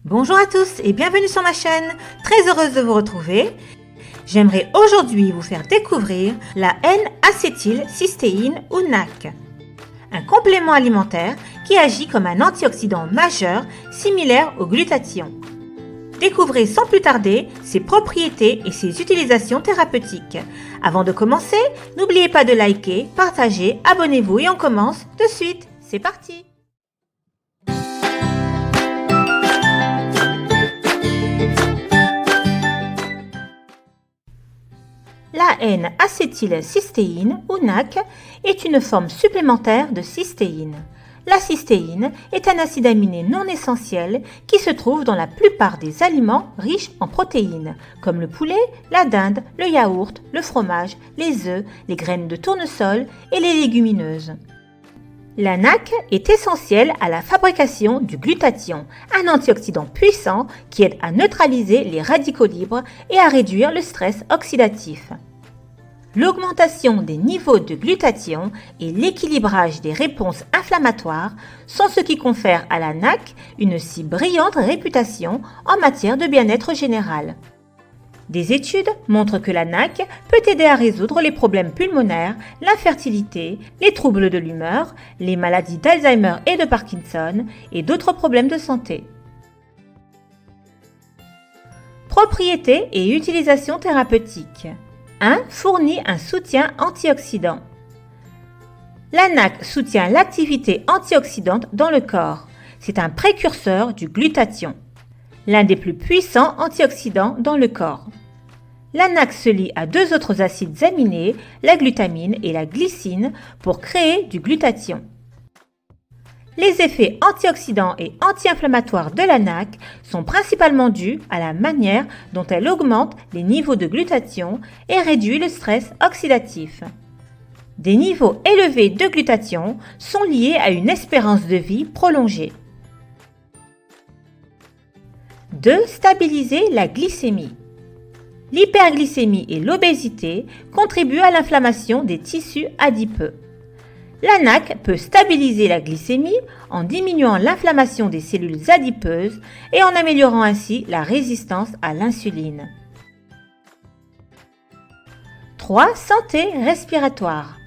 Bonjour à tous et bienvenue sur ma chaîne, très heureuse de vous retrouver. J'aimerais aujourd'hui vous faire découvrir la N-acétylcystéine ou NAC, un complément alimentaire qui agit comme un antioxydant majeur similaire au glutathion. Découvrez sans plus tarder ses propriétés et ses utilisations thérapeutiques. Avant de commencer, n'oubliez pas de liker, partager, abonnez-vous et on commence de suite. C'est parti! La N-acétylcystéine ou NAC est une forme supplémentaire de cystéine. La cystéine est un acide aminé non essentiel qui se trouve dans la plupart des aliments riches en protéines, comme le poulet, la dinde, le yaourt, le fromage, les œufs, les graines de tournesol et les légumineuses. La NAC est essentielle à la fabrication du glutathion, un antioxydant puissant qui aide à neutraliser les radicaux libres et à réduire le stress oxydatif. L'augmentation des niveaux de glutathion et l'équilibrage des réponses inflammatoires sont ce qui confère à la NAC une si brillante réputation en matière de bien-être général. Des études montrent que la NAC peut aider à résoudre les problèmes pulmonaires, l'infertilité, les troubles de l'humeur, les maladies d'Alzheimer et de Parkinson et d'autres problèmes de santé. Propriétés et utilisation thérapeutique. 1. Fournit un soutien antioxydant. La NAC soutient l'activité antioxydante dans le corps. C'est un précurseur du glutathion, l'un des plus puissants antioxydants dans le corps. La NAC se lie à deux autres acides aminés, la glutamine et la glycine, pour créer du glutathion. Les effets antioxydants et anti-inflammatoires de la NAC sont principalement dus à la manière dont elle augmente les niveaux de glutathion et réduit le stress oxydatif. Des niveaux élevés de glutathion sont liés à une espérance de vie prolongée. 2. Stabiliser la glycémie. L'hyperglycémie et l'obésité contribuent à l'inflammation des tissus adipeux. La NAC peut stabiliser la glycémie en diminuant l'inflammation des cellules adipeuses et en améliorant ainsi la résistance à l'insuline. 3. Santé respiratoire.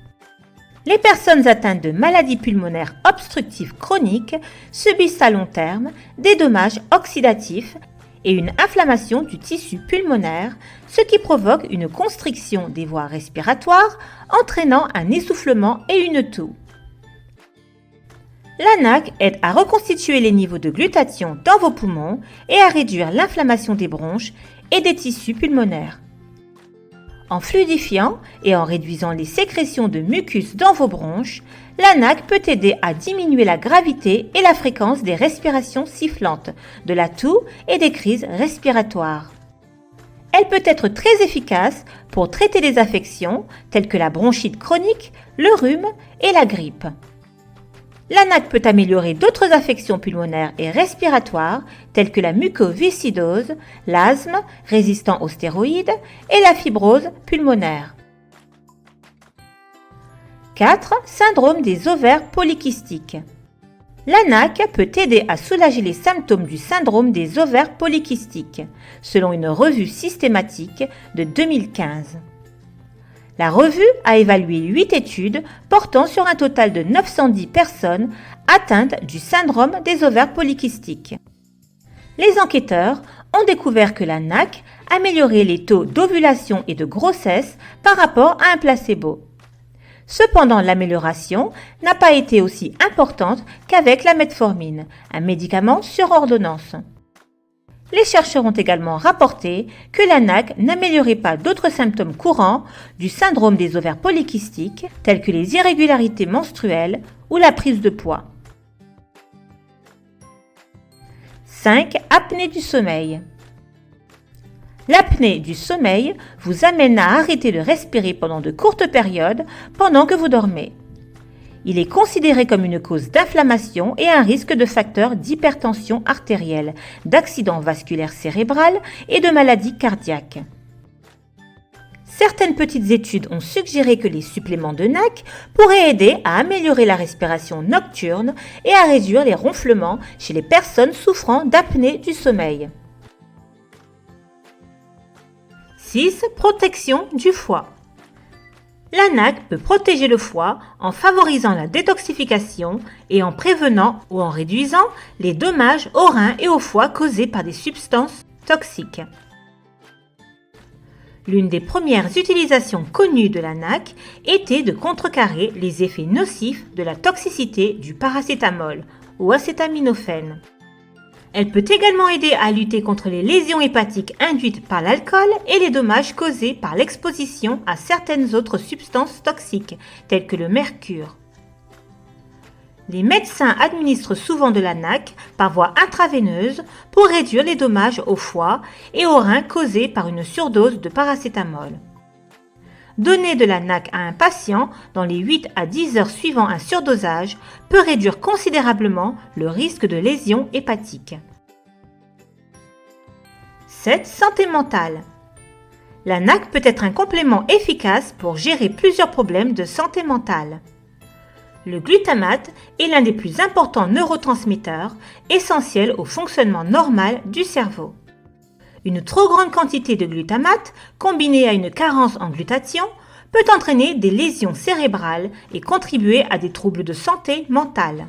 Les personnes atteintes de maladies pulmonaires obstructives chroniques subissent à long terme des dommages oxydatifs et une inflammation du tissu pulmonaire, ce qui provoque une constriction des voies respiratoires, entraînant un essoufflement et une toux. La NAC aide à reconstituer les niveaux de glutathion dans vos poumons et à réduire l'inflammation des bronches et des tissus pulmonaires. En fluidifiant et en réduisant les sécrétions de mucus dans vos bronches, la NAC peut aider à diminuer la gravité et la fréquence des respirations sifflantes, de la toux et des crises respiratoires. Elle peut être très efficace pour traiter des affections telles que la bronchite chronique, le rhume et la grippe. La NAC peut améliorer d'autres affections pulmonaires et respiratoires telles que la mucoviscidose, l'asthme résistant aux stéroïdes et la fibrose pulmonaire. 4. Syndrome des ovaires polykystiques. La NAC peut aider à soulager les symptômes du syndrome des ovaires polykystiques, selon une revue systématique de 2015. La revue a évalué 8 études portant sur un total de 910 personnes atteintes du syndrome des ovaires polykystiques. Les enquêteurs ont découvert que la NAC améliorait les taux d'ovulation et de grossesse par rapport à un placebo. Cependant, l'amélioration n'a pas été aussi importante qu'avec la metformine, un médicament sur ordonnance. Les chercheurs ont également rapporté que la NAC n'améliorait pas d'autres symptômes courants du syndrome des ovaires polykystiques, tels que les irrégularités menstruelles ou la prise de poids. 5. Apnée du sommeil. L'apnée du sommeil vous amène à arrêter de respirer pendant de courtes périodes pendant que vous dormez. Il est considéré comme une cause d'inflammation et un risque de facteurs d'hypertension artérielle, d'accident vasculaire cérébral et de maladies cardiaques. Certaines petites études ont suggéré que les suppléments de NAC pourraient aider à améliorer la respiration nocturne et à réduire les ronflements chez les personnes souffrant d'apnée du sommeil. 6. Protection du foie. La NAC peut protéger le foie en favorisant la détoxification et en prévenant ou en réduisant les dommages aux reins et au foie causés par des substances toxiques. L'une des premières utilisations connues de la NAC était de contrecarrer les effets nocifs de la toxicité du paracétamol ou acétaminophène. Elle peut également aider à lutter contre les lésions hépatiques induites par l'alcool et les dommages causés par l'exposition à certaines autres substances toxiques, telles que le mercure. Les médecins administrent souvent de la NAC par voie intraveineuse pour réduire les dommages au foie et aux reins causés par une surdose de paracétamol. Donner de la NAC à un patient dans les 8 à 10 heures suivant un surdosage peut réduire considérablement le risque de lésions hépatiques. 7. Santé mentale. La NAC peut être un complément efficace pour gérer plusieurs problèmes de santé mentale. Le glutamate est l'un des plus importants neurotransmetteurs, essentiels au fonctionnement normal du cerveau. Une trop grande quantité de glutamate, combinée à une carence en glutathion, peut entraîner des lésions cérébrales et contribuer à des troubles de santé mentale.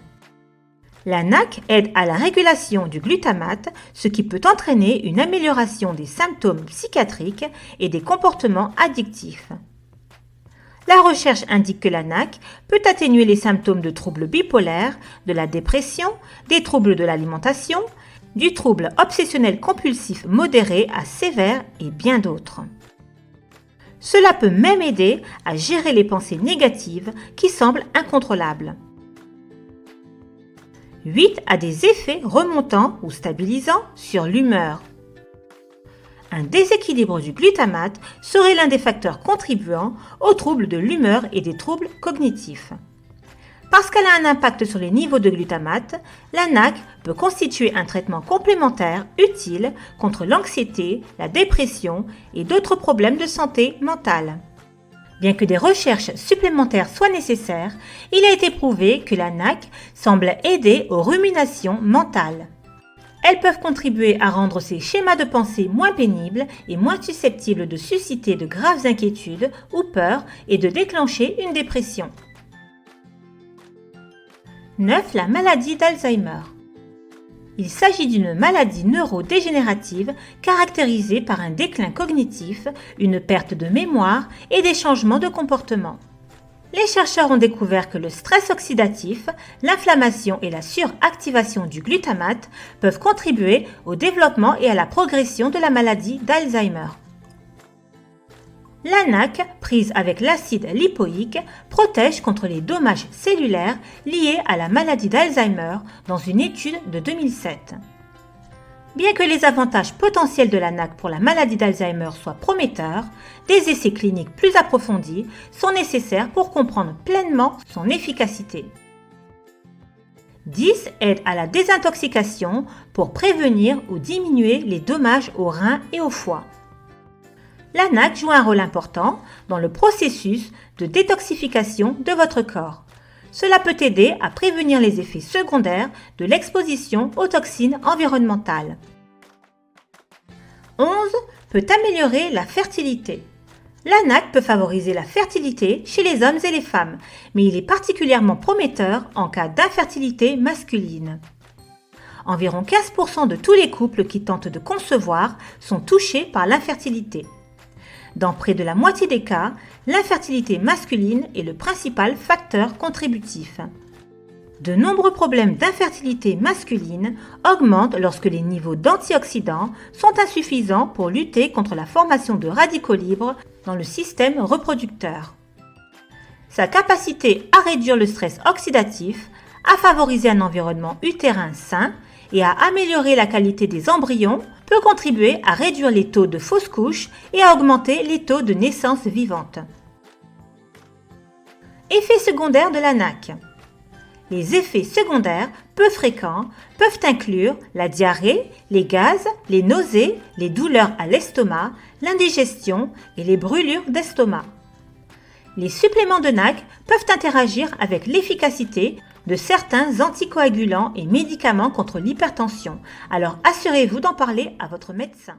La NAC aide à la régulation du glutamate, ce qui peut entraîner une amélioration des symptômes psychiatriques et des comportements addictifs. La recherche indique que la NAC peut atténuer les symptômes de troubles bipolaires, de la dépression, des troubles de l'alimentation, du trouble obsessionnel compulsif modéré à sévère et bien d'autres. Cela peut même aider à gérer les pensées négatives qui semblent incontrôlables. 8 a des effets remontants ou stabilisants sur l'humeur. Un déséquilibre du glutamate serait l'un des facteurs contribuant aux troubles de l'humeur et des troubles cognitifs. Parce qu'elle a un impact sur les niveaux de glutamate, la NAC peut constituer un traitement complémentaire utile contre l'anxiété, la dépression et d'autres problèmes de santé mentale. Bien que des recherches supplémentaires soient nécessaires, il a été prouvé que la NAC semble aider aux ruminations mentales. Elles peuvent contribuer à rendre ces schémas de pensée moins pénibles et moins susceptibles de susciter de graves inquiétudes ou peurs et de déclencher une dépression. 9. La maladie d'Alzheimer. Il s'agit d'une maladie neurodégénérative caractérisée par un déclin cognitif, une perte de mémoire et des changements de comportement. Les chercheurs ont découvert que le stress oxydatif, l'inflammation et la suractivation du glutamate peuvent contribuer au développement et à la progression de la maladie d'Alzheimer. La NAC, prise avec l'acide lipoïque, protège contre les dommages cellulaires liés à la maladie d'Alzheimer dans une étude de 2007. Bien que les avantages potentiels de la NAC pour la maladie d'Alzheimer soient prometteurs, des essais cliniques plus approfondis sont nécessaires pour comprendre pleinement son efficacité. 10 aide à la désintoxication pour prévenir ou diminuer les dommages aux reins et au foie. La NAC joue un rôle important dans le processus de détoxification de votre corps. Cela peut aider à prévenir les effets secondaires de l'exposition aux toxines environnementales. 11 peut améliorer la fertilité. La NAC peut favoriser la fertilité chez les hommes et les femmes, mais il est particulièrement prometteur en cas d'infertilité masculine. Environ 15% de tous les couples qui tentent de concevoir sont touchés par l'infertilité. Dans près de la moitié des cas, l'infertilité masculine est le principal facteur contributif. De nombreux problèmes d'infertilité masculine augmentent lorsque les niveaux d'antioxydants sont insuffisants pour lutter contre la formation de radicaux libres dans le système reproducteur. Sa capacité à réduire le stress oxydatif, à favoriser un environnement utérin sain et à améliorer la qualité des embryons peut contribuer à réduire les taux de fausses couches et à augmenter les taux de naissance vivante. Effets secondaires de la NAC. Les effets secondaires peu fréquents peuvent inclure la diarrhée, les gaz, les nausées, les douleurs à l'estomac, l'indigestion et les brûlures d'estomac. Les suppléments de NAC peuvent interagir avec l'efficacité de certains anticoagulants et médicaments contre l'hypertension, alors assurez-vous d'en parler à votre médecin.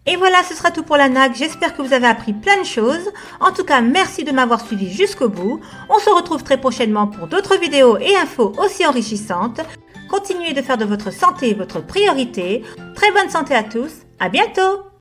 Et voilà, ce sera tout pour la NAC. J'espère que vous avez appris plein de choses. En tout cas, merci de m'avoir suivi jusqu'au bout. On se retrouve très prochainement pour d'autres vidéos et infos aussi enrichissantes. Continuez de faire de votre santé votre priorité. Très bonne santé à tous. À bientôt!